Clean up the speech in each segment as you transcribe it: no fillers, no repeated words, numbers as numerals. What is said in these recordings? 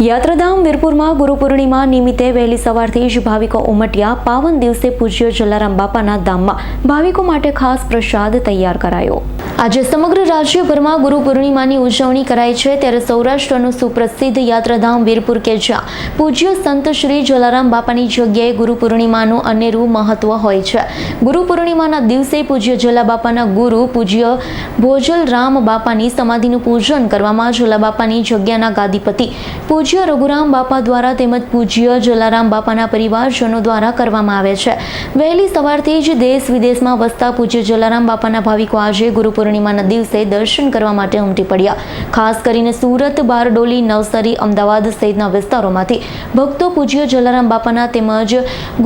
યાત્રાધામ વીરપુરમાં ગુરુ પૂર્ણિમા નિમિત્તે વહેલી સવારથી જ ભાવિકો ઉમટ્યા। પાવન દિવસે પૂજ્ય જલારામ બાપાના ધામમાં ભાવિકો માટે ખાસ પ્રસાદ તૈયાર કરાયો। આજે સમગ્ર રાજ્યભરમાં ગુરુ પૂર્ણિમાની ઉજવણી કરાઈ છે, ત્યારે સૌરાષ્ટ્રનું સુપ્રસિદ્ધ યાત્રાધામ વીરપુર કે જ્યાં પૂજ્ય સંત શ્રી જલારામ બાપાની જગ્યાએ ગુરુ પૂર્ણિમાનું અનેરું મહત્વ હોય છે। ગુરુ પૂર્ણિમાના દિવસે પૂજ્ય જલા બાપાના ગુરુ પૂજ્ય ભોજલરામ બાપાની સમાધિનું પૂજન કરવામાં જલા બાપાની જગ્યાના ગાદીપતિ પૂજ્ય રઘુરામ બાપા દ્વારા તેમજ પૂજ્ય જલારામ બાપાના પરિવારજનો દ્વારા કરવામાં આવે છે। વહેલી સવારથી જ દેશ વિદેશમાં વસતા પૂજ્ય જલારામ બાપાના ભાવિકો આજે ગુરુ પૂર્ણિમાના દિવસે દર્શન કરવા માટે ઉમટી પડ્યા। ખાસ કરીને સુરત, બારડોલી, નવસારી, અમદાવાદ સહિતના વિસ્તારોમાંથી ભક્તો પૂજ્ય જલારામ બાપાના તેમજ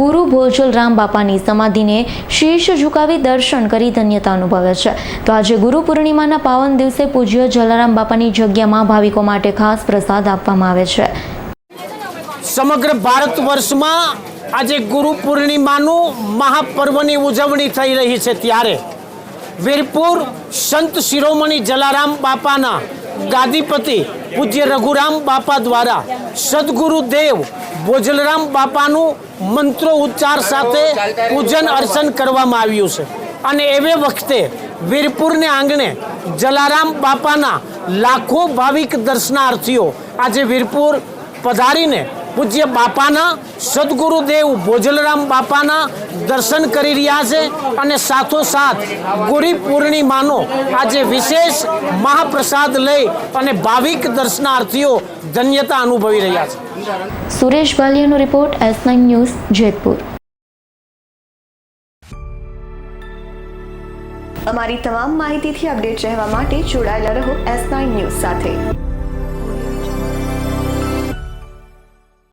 ગુરુ ભોજલરામ બાપાની સમાધિને શીશ ઝુકાવી દર્શન કરી ધન્યતા અનુભવે છે। તો આજે ગુરુ પૂર્ણિમાના પાવન દિવસે પૂજ્ય જલારામ બાપાની જગ્યામાં ભાવિકો માટે ખાસ પ્રસાદ આપવામાં આવે છે। સમગ્ર ભારત વર્ષમાં આજે ગુરુ પૂર્ણિમાનું મહાપર્વની ઉજવણી થઈ રહી છે, ત્યારે વીરપુર સંત શિરોમણી જલારામ બાપાના ગાદીપતિ પૂજ્ય રઘુરામ બાપા દ્વારા સદગુરુદેવ ભોજલરામ બાપાનું મંત્રો ઉચ્ચાર સાથે પૂજન અર્ચન કરવામાં આવ્યું છે। અને એવે વખતે વીરપુરને આંગણે જલારામ બાપાના લાખો ભાવિક દર્શનાર્થીઓ આજે વીરપુર પધારીને પૂજ્ય બાપાના સદગુરુદેવ ભોજલરામ બાપાના દર્શન કરી રહ્યા છે અને સાથોસાથ ગુરુ પૂર્ણિમાનો આજે વિશેષ મહાપ્રસાદ લઈ અને ભાવિક દર્શનાર્થીઓ ધન્યતા અનુભવી રહ્યા છે। સુરેશ બાલિયાનો રિપોર્ટ, S9 ન્યૂઝ, જેતપુર। અમારી તમામ માહિતીથી અપડેટ રહેવા માટે જોડાયેલા રહો S9 ન્યૂઝ સાથે।